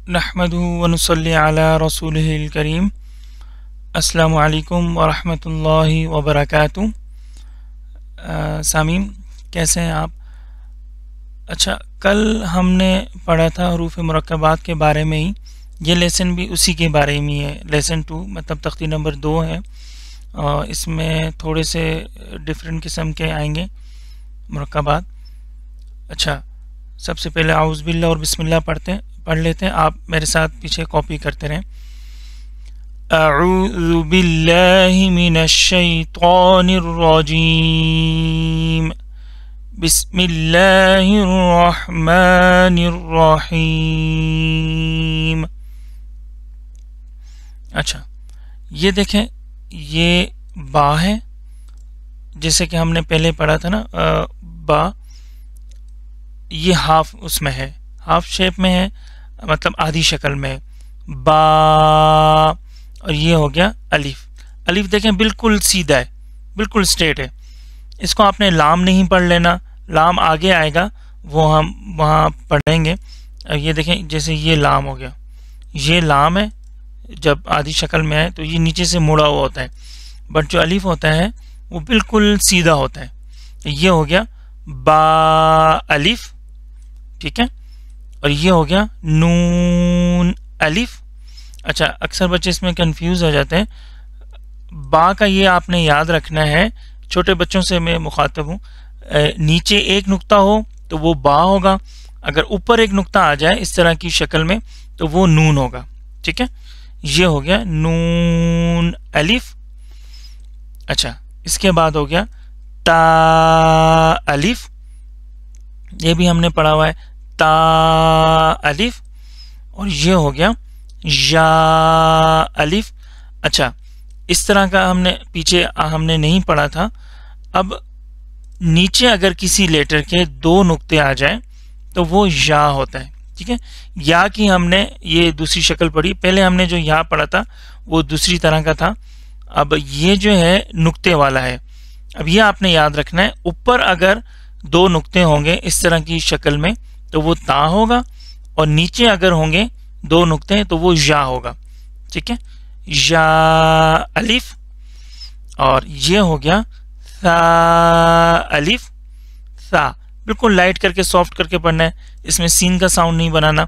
नहमदुहु व नुसल्ली अला रसूलिहिल करीम। अस्सलामु अलैकुम व रहमतुल्लाहि व बरकातुहू। सामीन, कैसे हैं आप? अच्छा, कल हमने पढ़ा था हरूफ मुरक्कबात के बारे में ही। ये लेसन भी उसी के बारे में है, लेसन 2 मतलब तख्ती नंबर 2 है। और इसमें थोड़े से डिफरेंट किस्म के आएंगे मुरक्कबात। अच्छा, सबसे पहले आउज़ बिल्लाह और बिस्मिल्लाह पढ़ लेते हैं। आप मेरे साथ पीछे कॉपी करते रहें। अऊज़ु बिल्लाहि मिनश शैतानिर रजीम, बिस्मिल्लाहिर रहमानिर रहीम। अच्छा, ये देखें, ये बा है, जैसे कि हमने पहले पढ़ा था ना, बा। ये हाफ उसमें है, हाफ शेप में है, मतलब आधी शक्ल में है, बा। और ये हो गया अलिफ। अलिफ देखें बिल्कुल सीधा है, बिल्कुल स्ट्रेट है। इसको आपने लाम नहीं पढ़ लेना, लाम आगे आएगा, वो हम वहाँ पढ़ेंगे। ये देखें, जैसे ये लाम हो गया, ये लाम है। जब आधी शक्ल में है तो ये नीचे से मुड़ा हुआ होता है, बट जो अलिफ होता है वो बिल्कुल सीधा होता है। ये हो गया बा अलिफ, ठीक है। और ये हो गया नून अलिफ। अच्छा, अक्सर बच्चे इसमें कंफ्यूज हो जाते हैं। बा का ये आपने याद रखना है, छोटे बच्चों से मैं मुखातब हूँ। नीचे एक नुक्ता हो तो वो बा होगा, अगर ऊपर एक नुक्ता आ जाए इस तरह की शक्ल में तो वो नून होगा, ठीक है। ये हो गया नून अलिफ। अच्छा, इसके बाद हो गया ता अलिफ, ये भी हमने पढ़ा हुआ है, ता अलिफ। और ये हो गया या अलिफ। अच्छा, इस तरह का हमने पीछे हमने नहीं पढ़ा था। अब नीचे अगर किसी लेटर के 2 नुक्ते आ जाए तो वो या होता है, ठीक है। या की हमने ये दूसरी शक्ल पढ़ी, पहले हमने जो या पढ़ा था वो दूसरी तरह का था। अब ये जो है नुक्ते वाला है। अब ये आपने याद रखना है, ऊपर अगर 2 नुक्ते होंगे इस तरह की शक्ल में तो वो ता होगा, और नीचे अगर होंगे 2 नुक्ते तो वो या होगा, ठीक है। या अलिफ। और ये हो गया सा अलिफ। सा बिल्कुल लाइट करके, सॉफ्ट करके पढ़ना है, इसमें सीन का साउंड नहीं बनाना।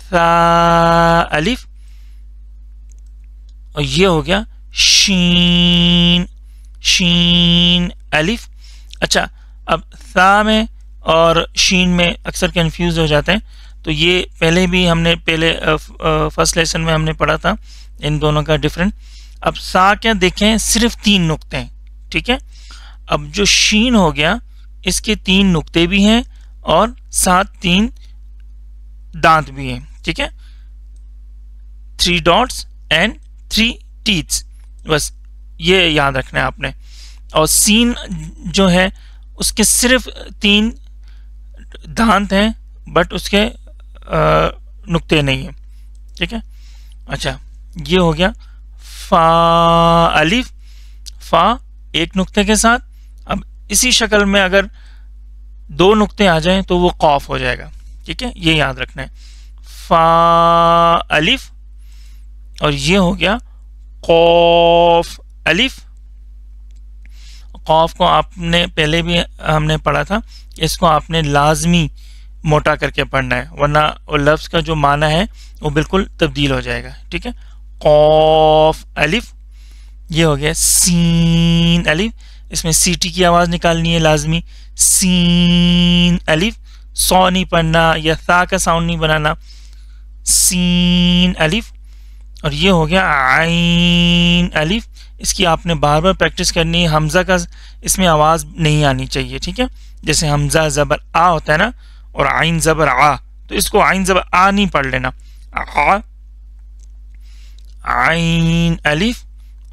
सा अलिफ। और ये हो गया शीन, शीन अलिफ। अच्छा, अब सा में और शीन में अक्सर कंफ्यूज हो जाते हैं, तो ये पहले भी हमने फर्स्ट लेसन में हमने पढ़ा था इन दोनों का डिफरेंट। अब सा क्या देखें, सिर्फ 3 नुक्ते हैं, ठीक है। अब जो शीन हो गया, इसके 3 नुक्ते भी हैं और साथ 3 दांत भी हैं, ठीक है। 3 डॉट्स एंड 3 टीथ्स, बस ये याद रखना है आपने। और सीन जो है उसके सिर्फ 3 दांत हैं, बट उसके नुक्ते नहीं है, ठीक है। अच्छा, ये हो गया फा अलिफ। फा एक नुक्ते के साथ। अब इसी शक्ल में अगर 2 नुक्ते आ जाएं तो वो कौफ हो जाएगा, ठीक है, ये याद रखना है। फा अलिफ। और ये हो गया कौफ अलिफ। कौफ को आपने पहले भी हमने पढ़ा था, इसको आपने लाजमी मोटा करके पढ़ना है, वरना वो लफ्ज़ का जो माना है वो बिल्कुल तब्दील हो जाएगा, ठीक है। कौफ अलिफ। ये हो गया सीन अलिफ, इसमें सीटी की आवाज़ निकालनी है लाजमी। सीन अलिफ, सौ नहीं पढ़ना या सा का साउंड नहीं बनाना। सीन अलिफ। और ये हो गया आइन अलिफ, इसकी आपने बार बार प्रैक्टिस करनी है। हमजा का इसमें आवाज़ नहीं आनी चाहिए, ठीक है। जैसे हमजा ज़बर आ होता है ना, और आइन ज़बर आ, तो इसको आइन ज़बर आ नहीं पढ़ लेना, आ आइन अलिफ।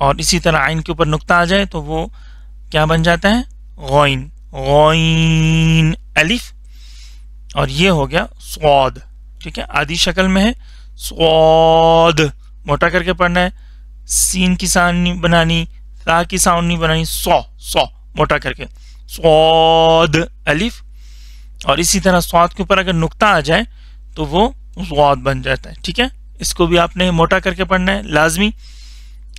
और इसी तरह आइन के ऊपर नुक्ता आ जाए तो वो क्या बन जाता है, गौइन, गौइन अलिफ। और ये हो गया स्वाद, ठीक है, आधी शक्ल में है। स्वाद मोटा करके पढ़ना है, सीन की साउंड नहीं बनानी, सा की साउंड नहीं बनानी, सौ सौ मोटा करके स्वाद अलिफ। और इसी तरह स्वाद के ऊपर अगर नुक्ता आ जाए तो वो ज़ाद बन जाता है। ठीक है, इसको भी आपने मोटा करके पढ़ना है लाजमी।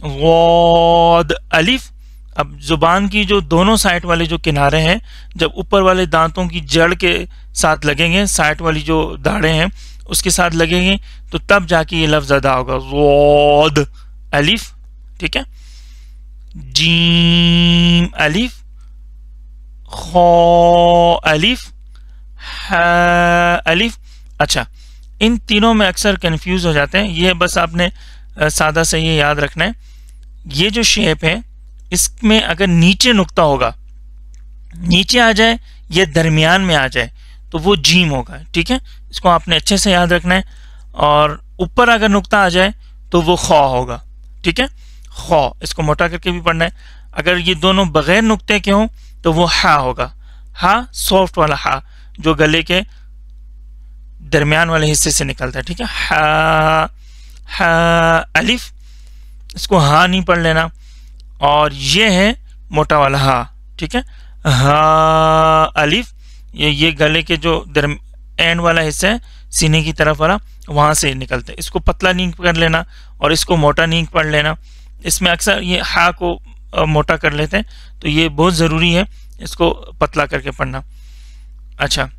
ज़ाद अलिफ। अब जुबान की जो दोनों साइड वाले जो किनारे हैं, जब ऊपर वाले दांतों की जड़ के साथ लगेंगे, साइड वाली जो दाढ़ें हैं उसके साथ लगेंगे, तो तब जाके ये लफ्ज अदा होगा, ज़ाद अलिफ। ठीक है, जीम अलिफ, खौ अलिफ, हा अलिफ। अच्छा, इन तीनों में अक्सर कंफ्यूज हो जाते हैं, ये बस आपने सादा से ये याद रखना है। ये जो शेप है इसमें अगर नीचे नुक्ता होगा, नीचे आ जाए या दरमियान में आ जाए तो वो जीम होगा। ठीक है, इसको आपने अच्छे से याद रखना है। और ऊपर अगर नुक्ता आ जाए तो वो खौ होगा। ठीक है, खौ, इसको मोटा करके भी पढ़ना है। अगर ये दोनों बगैर नुक्ते के हों तो वो हा होगा। हा सॉफ्ट वाला हा जो गले के दरमियान वाले हिस्से से निकलता है। ठीक है, हा, हा अलिफ, इसको हा नहीं पढ़ लेना। और ये है मोटा वाला हा। ठीक है, हा अलिफ, ये गले के जो एंड वाला हिस्सा है सीने की तरफ वाला, वहां से निकलता है। इसको पतला नहीं कर लेना और इसको मोटा नहीं पढ़ लेना। इसमें अक्सर ये हा को मोटा कर लेते हैं, तो ये बहुत ज़रूरी है इसको पतला करके पढ़ना। अच्छा,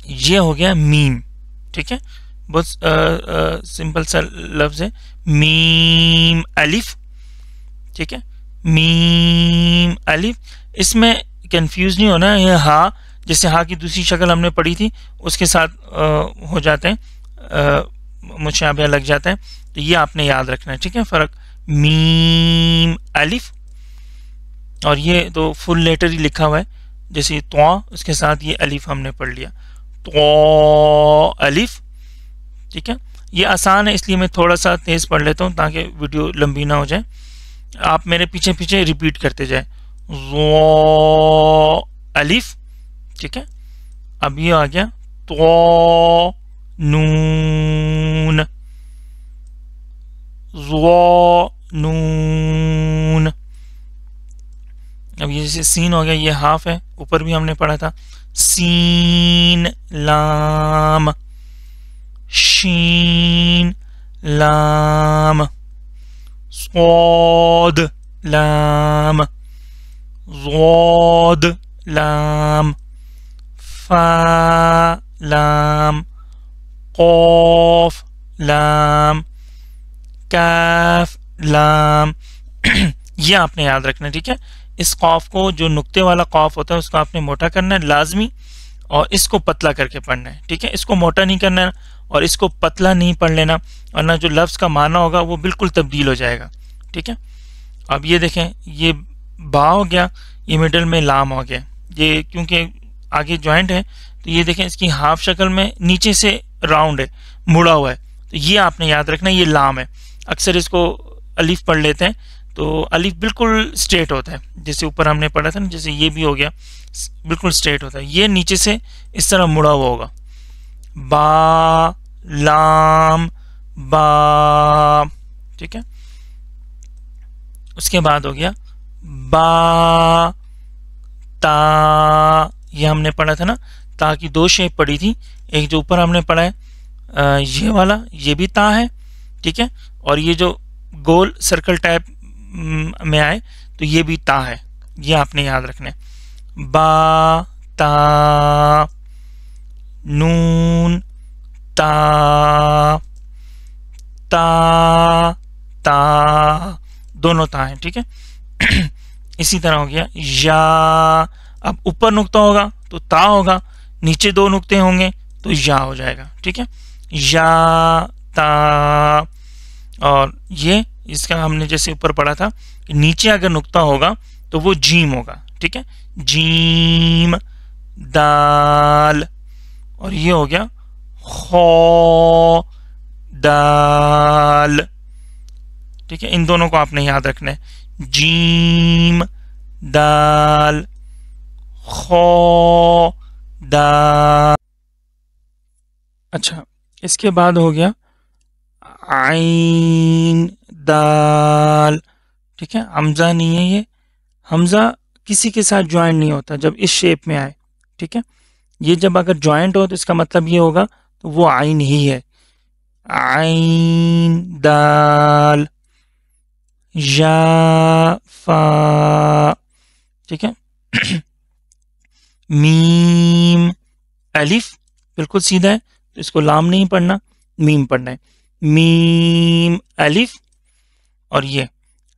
ये हो गया मीम। ठीक है, बहुत सिंपल सा लफ्ज है, मीम अलिफ। ठीक है, मीम अलिफ। इसमें कंफ्यूज नहीं होना, ये हा जैसे हा की दूसरी शक्ल हमने पढ़ी थी उसके साथ हो जाते हैं, मुशाबिहा लग जाता है, तो ये आपने याद रखना है। ठीक है, फ़र्क, मीम अलिफ। और ये तो फुल लेटर ही लिखा हुआ है, जैसे तो उसके साथ ये अलिफ हमने पढ़ लिया, तो अलिफ। ठीक है, ये आसान है इसलिए मैं थोड़ा सा तेज़ पढ़ लेता हूँ ताकि वीडियो लंबी ना हो जाए। आप मेरे पीछे पीछे रिपीट करते जाए, ज़ो अलिफ। ठीक है, अब ये आ गया तो नून, ज़ो नून। अब ये जैसे सीन हो गया, ये हाफ है, ऊपर भी हमने पढ़ा था, सीन लाम, शीन लाम, स्वाद लाम, ज़ाद लाम, फा लाम, क़ाफ लाम, काफ लाम। ये आपने याद रखना है। ठीक है, इस क़ाफ को, जो नुक्ते वाला क़ाफ होता है, उसको आपने मोटा करना है लाजमी, और इसको पतला करके पढ़ना है। ठीक है, इसको मोटा नहीं करना और इसको पतला नहीं पढ़ लेना, वरना जो लफ्ज़ का माना होगा वो बिल्कुल तब्दील हो जाएगा। ठीक है, अब ये देखें, ये बा हो गया, ये मिडल में लाम हो गया, ये क्योंकि आगे जॉइंट है, तो ये देखें इसकी हाफ शक्ल में नीचे से राउंड है, मुड़ा हुआ है, तो ये आपने याद रखना, ये लाम है। अक्सर इसको अलिफ पढ़ लेते हैं, तो अलिफ बिल्कुल स्ट्रेट होता है, जैसे ऊपर हमने पढ़ा था ना, जैसे ये भी हो गया, बिल्कुल स्ट्रेट होता है, ये नीचे से इस तरह मुड़ा हुआ होगा। बा लाम बा। ठीक है, उसके बाद हो गया बा ता, ये हमने पढ़ा था ना, ता की दो शेप पढ़ी थी, एक जो ऊपर हमने पढ़ा है ये वाला, ये भी ता है। ठीक है, और ये जो गोल सर्कल टाइप में आए तो ये भी ता है, ये आपने याद रखना है। बा ता, नून ता, ता ता, दोनों ता हैं। ठीक है, इसी तरह हो गया या। अब ऊपर नुक्ता होगा तो ता होगा, नीचे दो नुक्ते होंगे तो या हो जाएगा। ठीक है, या ता। और ये इसका हमने जैसे ऊपर पढ़ा था कि नीचे अगर नुक्ता होगा तो वो जीम होगा। ठीक है, जीम दाल। और ये हो गया खौ दाल। ठीक है, इन दोनों को आपने याद रखना है, जीम दाल खौ दाल। अच्छा, इसके बाद हो गया आइन दाल। ठीक है, हमजा नहीं है, ये हमजा किसी के साथ ज्वाइंट नहीं होता जब इस शेप में आए। ठीक है, ये जब अगर ज्वाइंट हो तो इसका मतलब ये होगा तो वो आइन ही है। आइन दाल या फा, ठीक है। मीम अलिफ बिल्कुल सीधा है, तो इसको लाम नहीं पढ़ना, मीम पढ़ना है। मीम अलिफ, और ये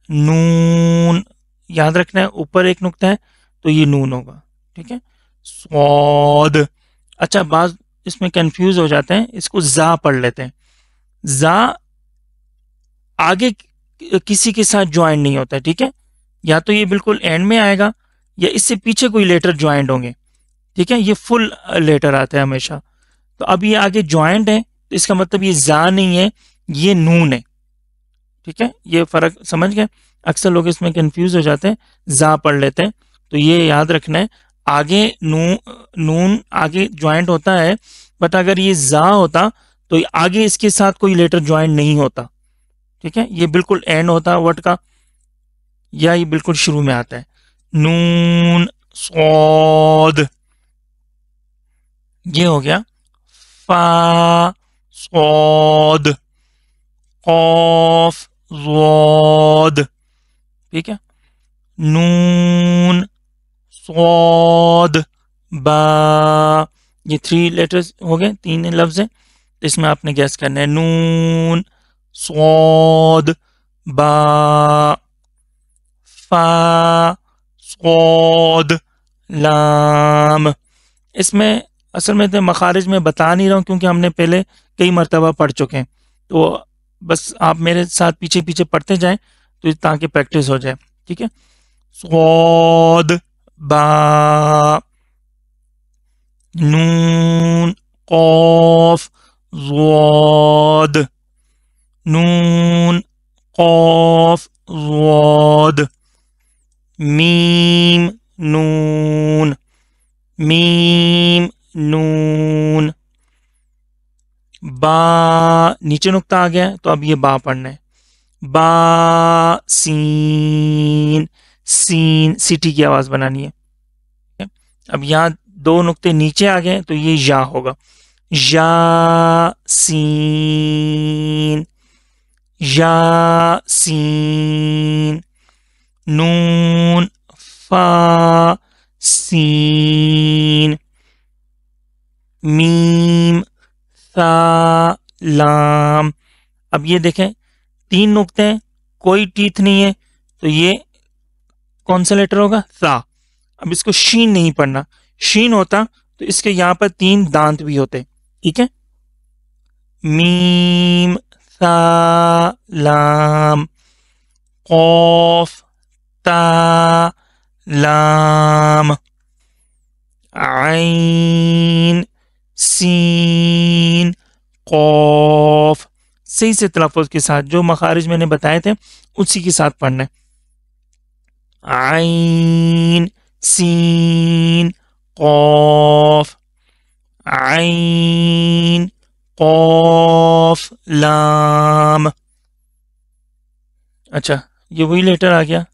नून याद रखना है, ऊपर एक नुक्ता है तो ये नून होगा, ठीक है। स्वाद। अच्छा, बात इसमें कंफ्यूज हो जाते हैं, इसको जा पढ़ लेते हैं। जा आगे किसी के साथ ज्वाइन नहीं होता, ठीक है। या तो ये बिल्कुल एंड में आएगा या इससे पीछे कोई लेटर ज्वाइंट होंगे, ठीक है। ये फुल लेटर आता है हमेशा। तो अब ये आगे ज्वाइंट है तो इसका मतलब ये जा नहीं है, ये नून है, ठीक है। ये फर्क समझ गए। अक्सर लोग इसमें कंफ्यूज हो जाते हैं, जा पढ़ लेते हैं। तो ये याद रखना है, आगे नून आगे ज्वाइंट होता है, बट अगर ये जा होता तो आगे इसके साथ कोई लेटर ज्वाइंट नहीं होता, ठीक है। ये बिल्कुल एंड होता है वर्ड का, या ये बिल्कुल शुरू में आता है। नून सौद, ये हो गया। फा सौद, कौफ ज़ौद, ठीक है। नून सौद बा, ये 3 लेटर्स हो गए, 3 लफ्ज हैं। इसमें आपने गैस करना है। नून सौद बा, फा सौद लाम। इसमें असल में तो मखारिज में बता नहीं रहा हूँ क्योंकि हमने पहले कई मरतबा पढ़ चुके हैं, तो बस आप मेरे साथ पीछे पीछे पढ़ते जाएं तो ताकि प्रैक्टिस हो जाए, ठीक है। सौद बा, नून कौफ ज़ौद, नून कौफ ज़ौद, मीम नून, मीम नून, बा नीचे नुक्ता आ गया है तो अब ये बा पढ़ना है। बा सीन, सीन सीटी की आवाज बनानी है। अब यहाँ 2 नुक्ते नीचे आ गए तो ये या होगा। या सीन, या सीन, नून फा सीन, मीम सा लाम। अब ये देखें 3 नुक्ते हैं, कोई टीथ नहीं है, तो ये कौन सा लेटर होगा? सा। अब इसको शीन नहीं पढ़ना, शीन होता तो इसके यहां पर 3 दांत भी होते, ठीक है। मीम सा लाम, कौफ ता लाम, आइन सीन कौफ। सही से तलफ़ुज़ के साथ जो मखारिज मैंने बताए थे उसी के साथ पढ़ना है। आइन सीन कौफ, आइन कौफ लाम। अच्छा, ये वही लेटर आ गया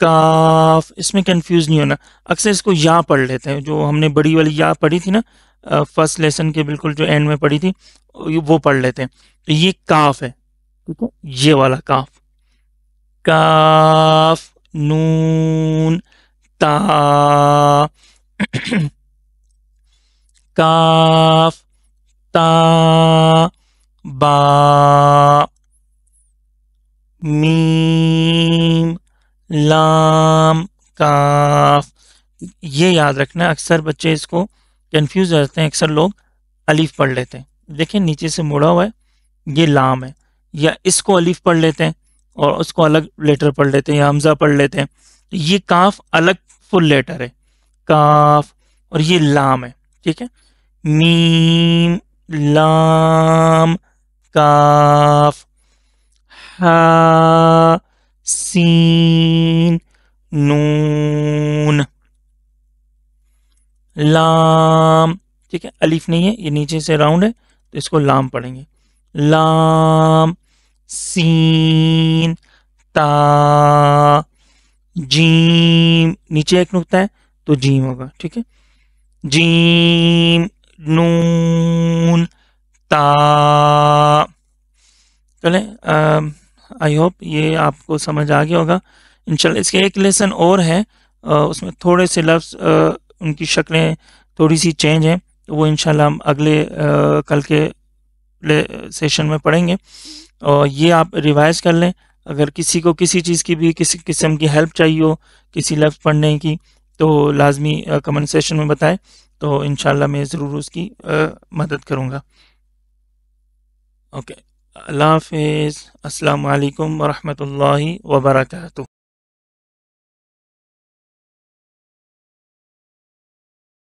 काफ। इसमें कंफ्यूज नहीं होना, अक्सर इसको या पढ़ लेते हैं, जो हमने बड़ी वाली या पढ़ी थी ना फर्स्ट लेसन के बिल्कुल जो एंड में पढ़ी थी, वो पढ़ लेते हैं। तो ये काफ है, ठीक है, ये वाला काफ। काफ नून ता, काफ ता बा, मीम लाम काफ। ये याद रखना, अक्सर बच्चे इसको कंफ्यूज हो जाते हैं, अक्सर लोग अलीफ पढ़ लेते हैं। देखिए नीचे से मुड़ा हुआ है, ये लाम है, या इसको अलीफ पढ़ लेते हैं और उसको अलग लेटर पढ़ लेते हैं, या हमजा पढ़ लेते हैं। तो ये काफ अलग फुल लेटर है काफ, और ये लाम है, ठीक है। मीम लाम काफ, हा सीन नून लाम, ठीक है। अलीफ नहीं है, ये नीचे से राउंड है तो इसको लाम पढ़ेंगे। लाम सीन ता, जीम नीचे एक नुक्ता है तो जीम होगा, ठीक है। जीम नून ता। चलें, आई होप ये आपको समझ आ गया होगा इंशाल्लाह। इसके एक लेसन और है, उसमें थोड़े से लफ्ज़ उनकी शक्लें थोड़ी सी चेंज हैं, तो वो इंशाल्लाह हम अगले कल के सेशन में पढ़ेंगे। और ये आप रिवाइज कर लें। अगर किसी को किसी चीज़ की भी किसी किस्म की हेल्प चाहिए हो, किसी लफ्ज़ पढ़ने की, तो लाजमी कमेंट सेशन में बताएं, तो इंशाल्लाह मैं ज़रूर उसकी मदद करूँगा। ओके, अल्लाह हाफिज़, अस्सलामु अलैकुम वरहमतुल्लाहि वबरकातुहू।